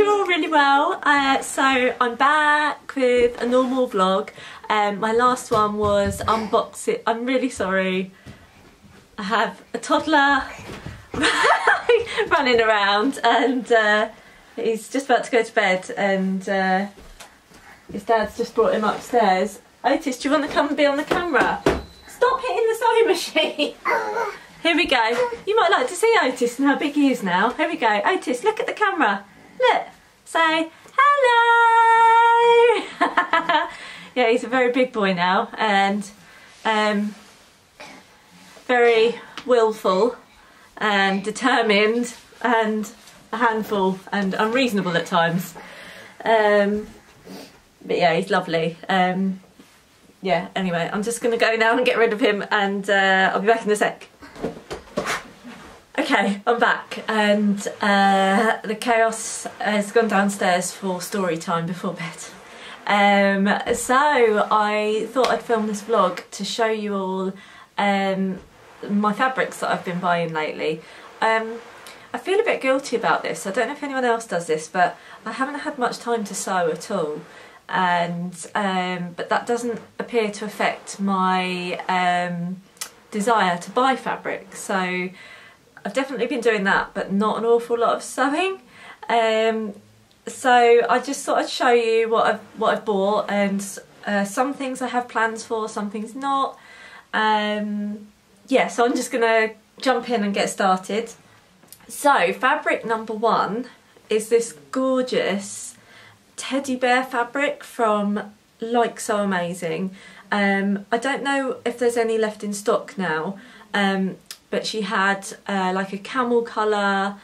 you're all really well. So I'm back with a normal vlog. My last one was unboxing. I'm really sorry. I have a toddler running around and he's just about to go to bed and his dad's just brought him upstairs. Otis, do you want to come and be on the camera? Stop hitting the sewing machine. Here we go. You might like to see Otis and how big he is now. Here we go. Otis, look at the camera. Look. Say hello. Yeah, he's a very big boy now and very willful and determined and a handful and unreasonable at times. But yeah, he's lovely. Yeah, anyway, I'm just going to go now and get rid of him and I'll be back in a sec. Okay, I'm back and the chaos has gone downstairs for story time before bed. So I thought I'd film this vlog to show you all my fabrics that I've been buying lately. I feel a bit guilty about this. I don't know if anyone else does this, but I haven't had much time to sew at all. And but that doesn't appear to affect my desire to buy fabric. So I've definitely been doing that, but not an awful lot of sewing. So I just thought I'd show you what I've bought, and some things I have plans for, some things not. Yeah, so I'm just gonna jump in and get started. So fabric number one is this gorgeous teddy bear fabric from Like So Amazing. I don't know if there's any left in stock now, but she had like a camel colour,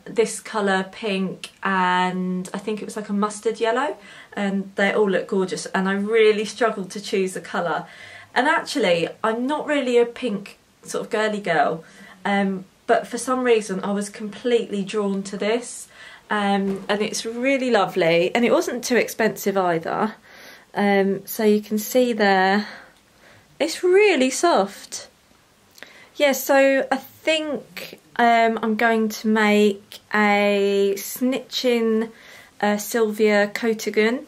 this colour pink, and I think it was like a mustard yellow, and they all look gorgeous and I really struggled to choose a colour. And actually I'm not really a pink sort of girly girl, but for some reason I was completely drawn to this. And it's really lovely and it wasn't too expensive either. So you can see there, it's really soft. Yeah, so I think I'm going to make a snitching Sylvia Coatigan,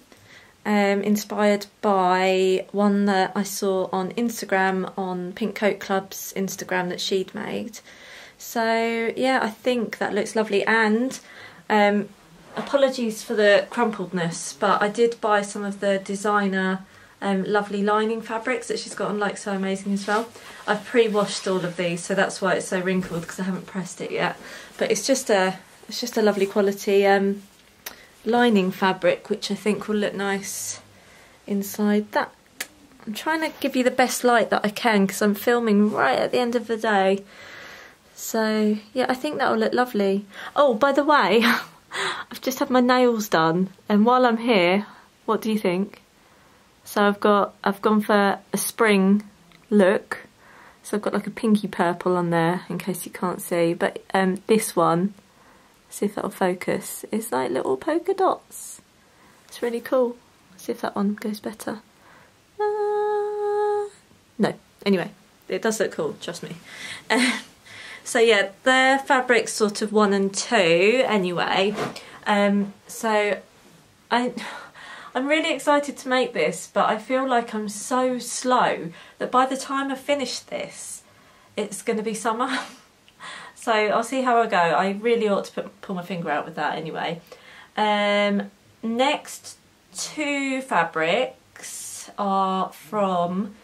inspired by one that I saw on Instagram, on Pink Coat Club's Instagram that she'd made. So yeah, I think that looks lovely. And apologies for the crumpledness, but I did buy some of the designer lovely lining fabrics that she's got on Like So Amazing as well. I've pre-washed all of these, so that's why it's so wrinkled, because I haven't pressed it yet. But it's just a lovely quality lining fabric, which I think will look nice inside that. I'm trying to give you the best light that I can because I'm filming right at the end of the day. So yeah, I think that will look lovely. Oh, by the way, I've just had my nails done, and while I'm here, what do you think? So I've gone for a spring look. So I've got like a pinky purple on there in case you can't see, but this one, see if that'll focus, is like little polka dots. It's really cool. See if that one goes better. No, anyway, it does look cool, trust me. So yeah, they're fabrics sort of 1 and 2 anyway. So I'm really excited to make this, but I feel like I'm so slow that by the time I finish this, it's going to be summer. So I'll see how I go. I really ought to pull my finger out with that anyway. Next 2 fabrics are from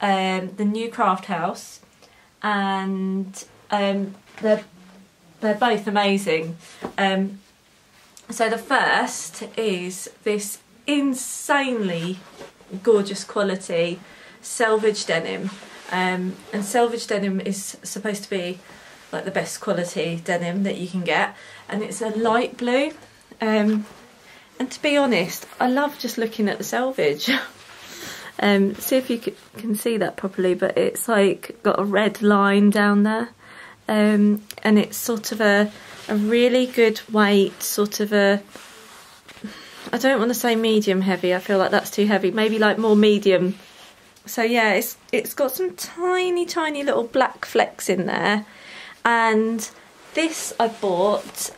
the new Craft House, and they're both amazing. So the first is this insanely gorgeous quality selvage denim, and selvage denim is supposed to be like the best quality denim that you can get, and it's a light blue, and to be honest, I love just looking at the selvage. See if you can see that properly, but it's like got a red line down there, and it's sort of a really good weight, sort of a, I don't want to say medium heavy, I feel like that's too heavy, maybe like more medium. So yeah, it's got some tiny little black flecks in there, and this I bought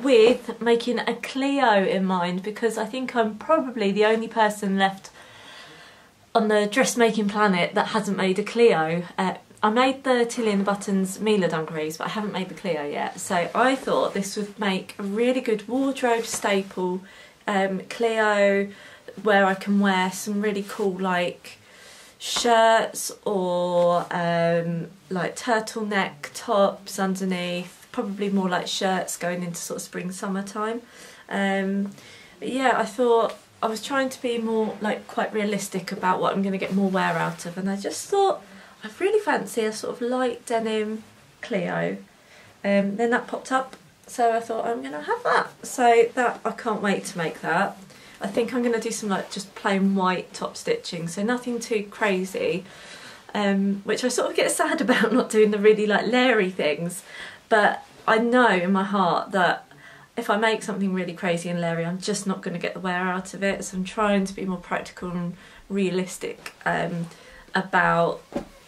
with making a Clio in mind, because I think I'm probably the only person left on the dressmaking planet that hasn't made a Clio. I made the Tilly and the Buttons Mila dungarees, but I haven't made the Clio yet. So I thought this would make a really good wardrobe staple Clio, where I can wear some really cool like shirts or like turtleneck tops underneath, probably more like shirts going into sort of spring summertime. But yeah, I thought I was trying to be more like quite realistic about what I'm going to get more wear out of, and I just thought I really fancy a sort of light denim Clio. Then that popped up, so I thought I'm going to have that. So that, I can't wait to make that. I think I'm going to do some like just plain white top stitching, so nothing too crazy, which I sort of get sad about not doing the really like layering things, but I know in my heart that if I make something really crazy and layering, I'm just not going to get the wear out of it. So I'm trying to be more practical and realistic about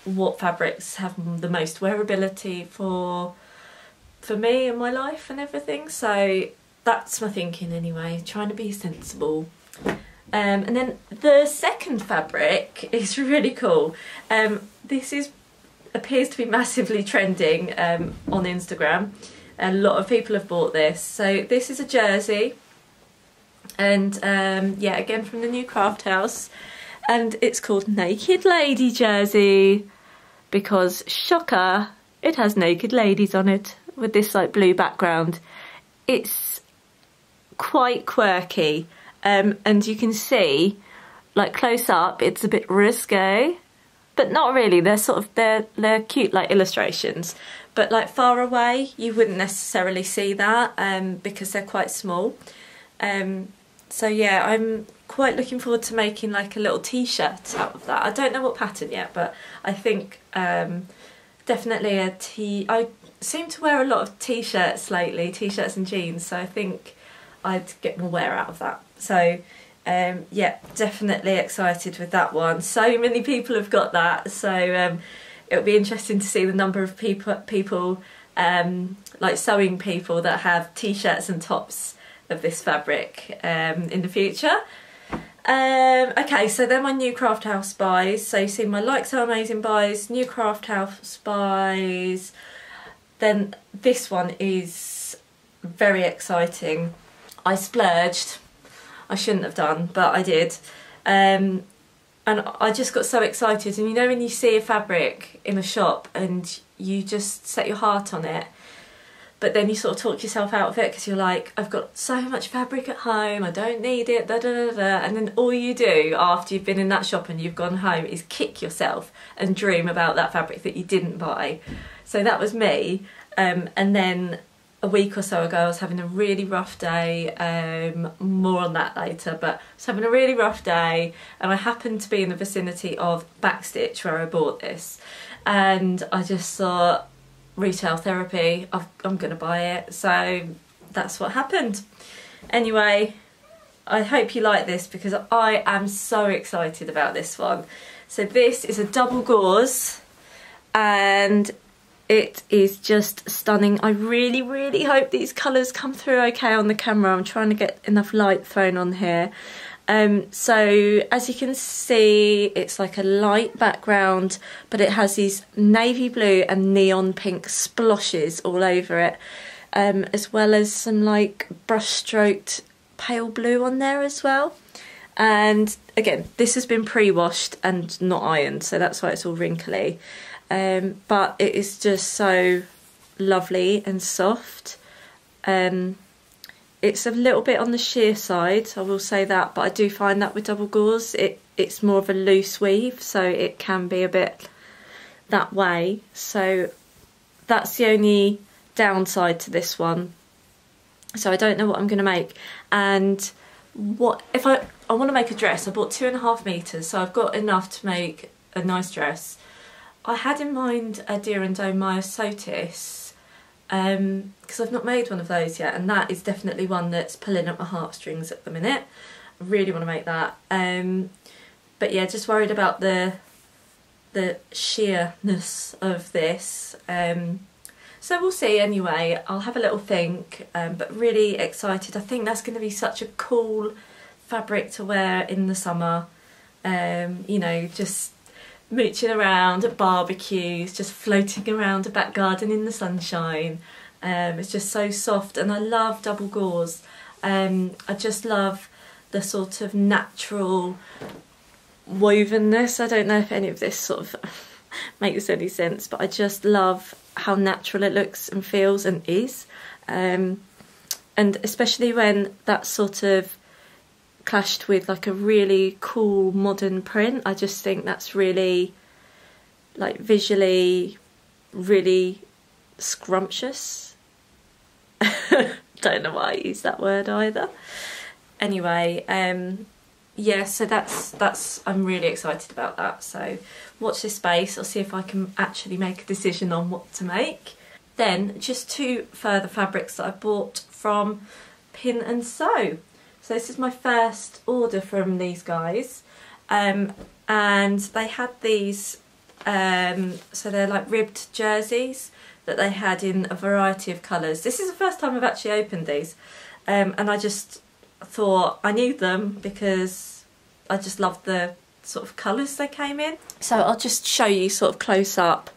what fabrics have the most wearability for me and my life and everything. So that's my thinking anyway, trying to be sensible. And then the second fabric is really cool. This appears to be massively trending on Instagram. A lot of people have bought this. So this is a jersey, and yeah, again from the new craft house, and it's called Naked Lady Jersey because, shocker, it has naked ladies on it with this like blue background. It's quite quirky, and you can see like close up it's a bit risque, but not really. They're sort of they're cute like illustrations, but like far away you wouldn't necessarily see that because they're quite small. So yeah, I'm quite looking forward to making like a little t-shirt out of that. I don't know what pattern yet, but I think definitely I seem to wear a lot of t-shirts lately, t-shirts and jeans, so I think I'd get more wear out of that. So yeah, definitely excited with that one. So many people have got that, so it'll be interesting to see the number of people like sewing people that have t-shirts and tops of this fabric in the future. Okay, so they're my new craft house buys. So you see my Like So Amazing buys, new craft house buys. Then this one is very exciting. I splurged. I shouldn't have done, but I did. And I just got so excited. And you know when you see a fabric in a shop and you just set your heart on it, but then you sort of talk yourself out of it because you're like, I've got so much fabric at home, I don't need it, da da da da. And then all you do after you've been in that shop and you've gone home is kick yourself and dream about that fabric that you didn't buy. So that was me. And then a week or so ago I was having a really rough day, more on that later, but I was having a really rough day and I happened to be in the vicinity of BACKSTITCH where I bought this, and I just thought, retail therapy, I'm gonna buy it. So that's what happened. Anyway, I hope you like this because I am so excited about this one. So this is a double gauze and it is just stunning. I really, really hope these colours come through okay on the camera. I'm trying to get enough light thrown on here. So as you can see, it's like a light background, but it has these navy blue and neon pink sploshes all over it, as well as some like brush stroked pale blue on there as well. And again, this has been pre-washed and not ironed, so that's why it's all wrinkly. But it is just so lovely and soft. It's a little bit on the sheer side, I will say that, but I do find that with double gauze it's more of a loose weave, so it can be a bit that way. So that's the only downside to this one. So I don't know what I'm going to make. And what if I want to make a dress. I bought 2.5 meters, so I've got enough to make a nice dress. I had in mind a Deer and Doe Myosotis, because I've not made one of those yet, and that is definitely one that's pulling at my heartstrings at the minute. I really want to make that. But yeah, just worried about the sheerness of this. So we'll see anyway. I'll have a little think, but really excited. I think that's going to be such a cool fabric to wear in the summer. You know, just mooching around at barbecues, just floating around a back garden in the sunshine. It's just so soft, and I love double gauze. I just love the sort of natural wovenness. I don't know if any of this sort of makes any sense, but I just love how natural it looks and feels and is. And especially when that sort of clashed with like a really cool modern print, I just think that's really, like, visually really scrumptious. Don't know why I use that word either. Anyway, yeah, so that's I'm really excited about that. So watch this space. I'll see if I can actually make a decision on what to make. Then just 2 further fabrics that I bought from Pin and Sew. So this is my first order from these guys, and they had these, so they're like ribbed jerseys that they had in a variety of colours. This is the first time I've actually opened these, and I just thought I knew them because I just loved the sort of colours they came in. So I'll just show you sort of close up.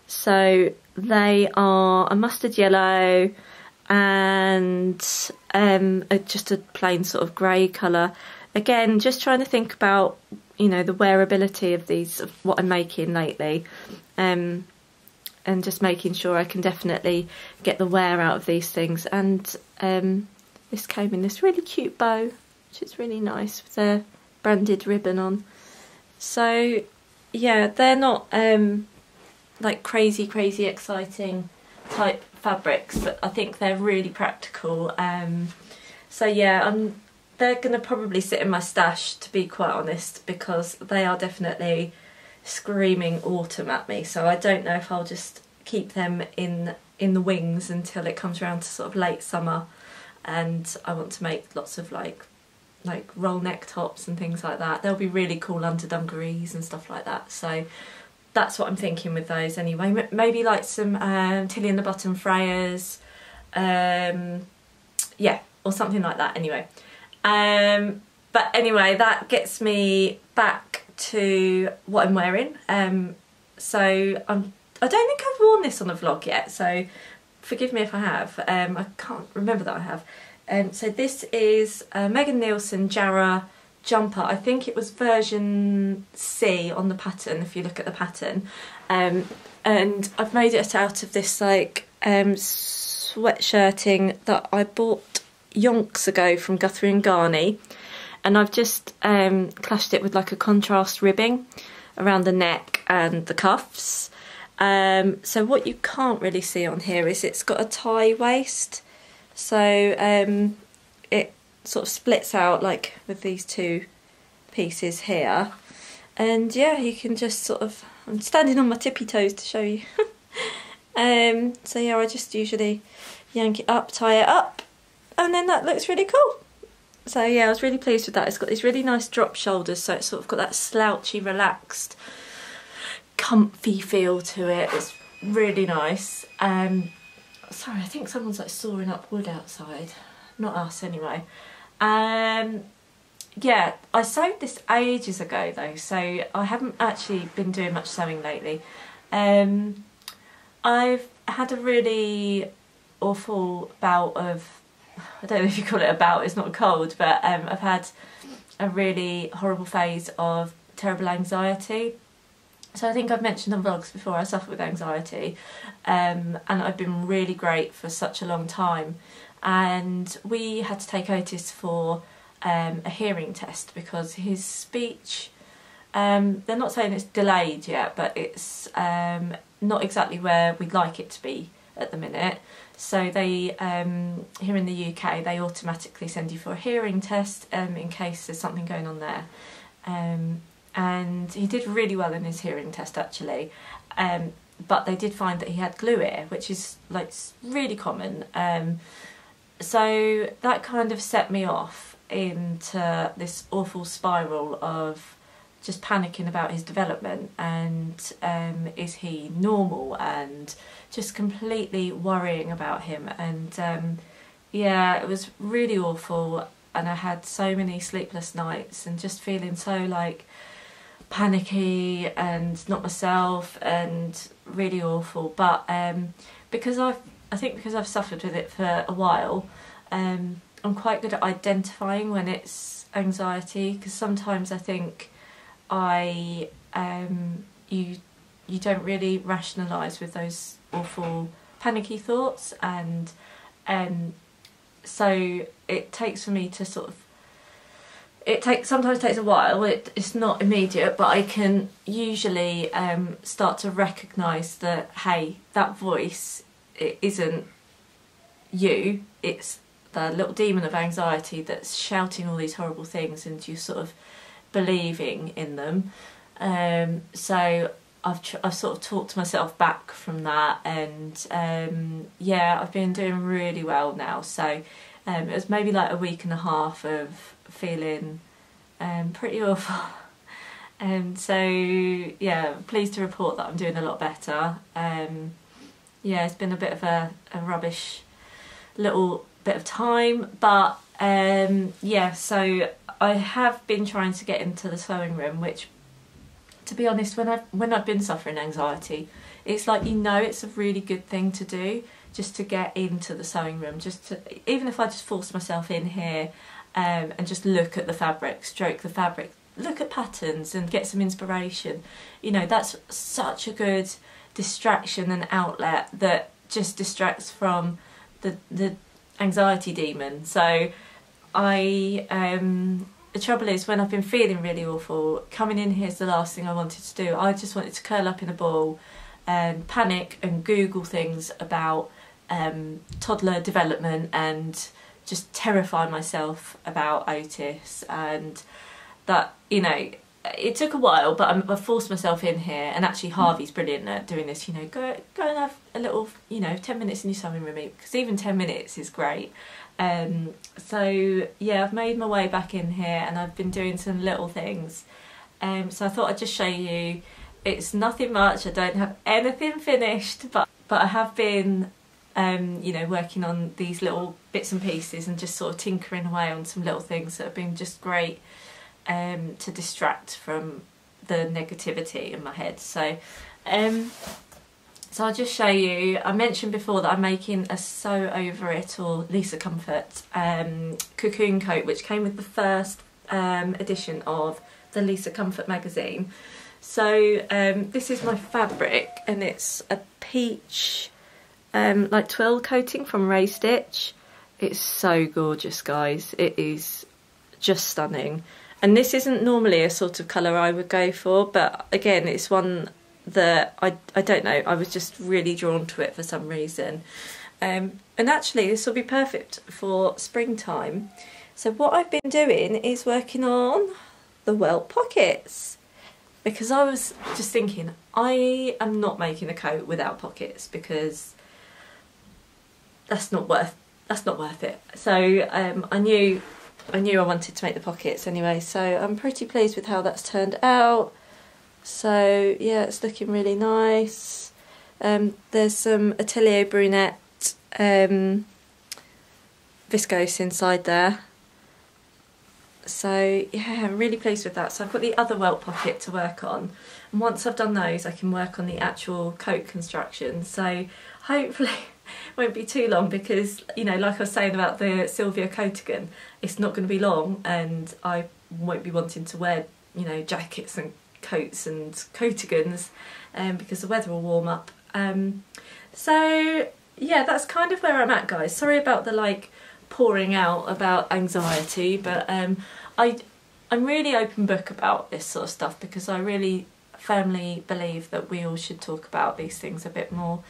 So they are a mustard yellow and just a plain sort of grey colour. Again, just trying to think about, you know, the wearability of these, of what I'm making lately, and just making sure I can definitely get the wear out of these things. And this came in this really cute bow, which is really nice, with a branded ribbon on. So yeah, they're not like crazy exciting type fabrics, but I think they're really practical. So yeah, they're gonna probably sit in my stash, to be quite honest, because they are definitely screaming autumn at me. So I don't know if I'll just keep them in the wings until it comes around to sort of late summer, and I want to make lots of like roll neck tops and things like that. They'll be really cool under dungarees and stuff like that. So that's what I'm thinking with those anyway. Maybe like some Tilly and the Button frayers, yeah, or something like that anyway. But anyway, that gets me back to what I'm wearing. So I don't think I've worn this on a vlog yet, so forgive me if I have. I can't remember that I have. So this is a Megan Nielsen Jarrah jumper. I think it was version C on the pattern, if you look at the pattern. And I've made it out of this like sweatshirting that I bought yonks ago from Guthrie Ghani, and I've just clashed it with like a contrast ribbing around the neck and the cuffs. So what you can't really see on here is it's got a tie waist, so it sort of splits out like with these 2 pieces here, and yeah, you can just sort of, I'm standing on my tippy toes to show you. So yeah, I just usually yank it up, tie it up, and then that looks really cool. So yeah, I was really pleased with that. It's got these really nice drop shoulders, so it's sort of got that slouchy, relaxed, comfy feel to it. It's really nice. Sorry, I think someone's like sawing up wood outside. Not us anyway. Yeah, I sewed this ages ago though, so I haven't actually been doing much sewing lately. I've had a really awful bout of, I don't know if you call it a bout, it's not a cold, but I've had a really horrible phase of terrible anxiety. So I think I've mentioned on vlogs before, I suffer with anxiety, and I've been really great for such a long time. And we had to take Otis for a hearing test because his speech, they're not saying it's delayed yet, but it's not exactly where we'd like it to be at the minute. So they, here in the UK, they automatically send you for a hearing test in case there's something going on there. And he did really well in his hearing test actually, but they did find that he had glue ear, which is like really common. So that kind of set me off into this awful spiral of just panicking about his development, and is he normal, and just completely worrying about him. And yeah, it was really awful, and I had so many sleepless nights and just feeling so like panicky and not myself and really awful. But because I think because I've suffered with it for a while, I'm quite good at identifying when it's anxiety, because sometimes I think you don't really rationalise with those awful panicky thoughts, and so it takes for me to sort of, sometimes takes a while, it's not immediate, but I can usually start to recognise that, hey, that voice, it isn't you, it's the little demon of anxiety that's shouting all these horrible things and you're sort of believing in them. So I've sort of talked myself back from that, and yeah, I've been doing really well now. So it was maybe like a week and a half of feeling pretty awful. And so yeah, pleased to report that I'm doing a lot better. Yeah, it's been a bit of a rubbish little bit of time, but yeah, so I have been trying to get into the sewing room, which, to be honest, when I've been suffering anxiety, it's like, you know, it's a really good thing to do, just to get into the sewing room, just to, even if I just force myself in here and just look at the fabric, stroke the fabric, look at patterns and get some inspiration, you know, that's such a good distraction and outlet that just distracts from the anxiety demon. So the trouble is, when I've been feeling really awful, coming in here is the last thing I wanted to do. I just wanted to curl up in a ball and panic and Google things about toddler development and just terrify myself about Otis. And that, you know, it took a while, but I forced myself in here, and actually Harvey's brilliant at doing this, you know, go and have a little, you know, 10 minutes in your sewing room, because even 10 minutes is great. So yeah, I've made my way back in here and I've been doing some little things. So I thought I'd just show you. It's nothing much, I don't have anything finished, but I have been you know, working on these little bits and pieces and just sort of tinkering away on some little things that have been just great to distract from the negativity in my head. So so I'll just show you. I mentioned before that I'm making a Sew Over It, or Lisa Comfort cocoon coat, which came with the first edition of the Lisa Comfort magazine. So this is my fabric, and it's a peach like twill coating from Ray Stitch. It's so gorgeous, guys. It is just stunning. And this isn't normally a sort of colour I would go for, but again, it's one that I don't know, I was just really drawn to it for some reason. And actually this will be perfect for springtime. So what I've been doing is working on the welt pockets, because I was just thinking, I am not making a coat without pockets, because that's not worth it. So I knew I wanted to make the pockets anyway, so I'm pretty pleased with how that's turned out. So yeah, it's looking really nice. There's some Atelier Brunette viscose inside there. So yeah, I'm really pleased with that. So I've got the other welt pocket to work on, and once I've done those I can work on the actual coat construction. So hopefully it won't be too long, because, you know, like I was saying about the Sylvia Coatigan, it's not going to be long and I won't be wanting to wear, you know, jackets and coats and coatigans because the weather will warm up. So yeah, that's kind of where I'm at, guys. Sorry about the like pouring out about anxiety, but I'm really open book about this sort of stuff, because I really firmly believe that we all should talk about these things a bit more.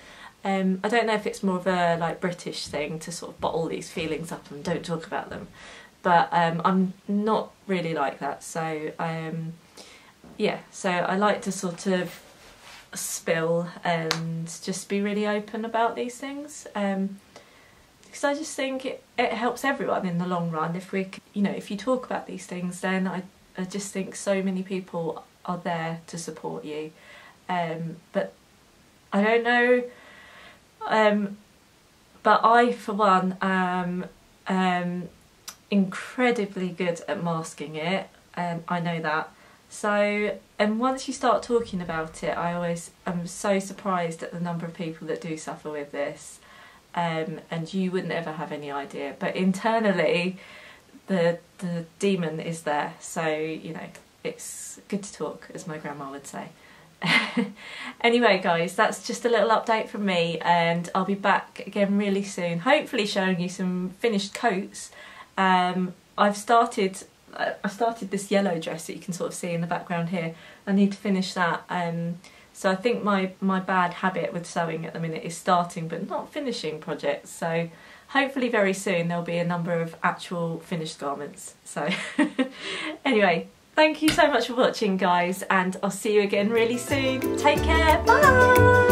I don't know if it's more of a like British thing to sort of bottle these feelings up and don't talk about them, but I'm not really like that. So yeah, so I like to sort of spill and just be really open about these things, because I just think it helps everyone in the long run. If we, you know, if you talk about these things, then I just think so many people are there to support you, but I don't know, but I for one am incredibly good at masking it, I know that. So, and once you start talking about it, I always am so surprised at the number of people that do suffer with this, and you wouldn't ever have any idea, but internally the demon is there, so you know, it's good to talk, as my grandma would say. Anyway guys, that's just a little update from me, and I'll be back again really soon, hopefully showing you some finished coats. I started this yellow dress that you can sort of see in the background here. I need to finish that, so I think my bad habit with sewing at the minute is starting but not finishing projects, so hopefully very soon there'll be a number of actual finished garments. So anyway, thank you so much for watching guys, and I'll see you again really soon. Take care, bye!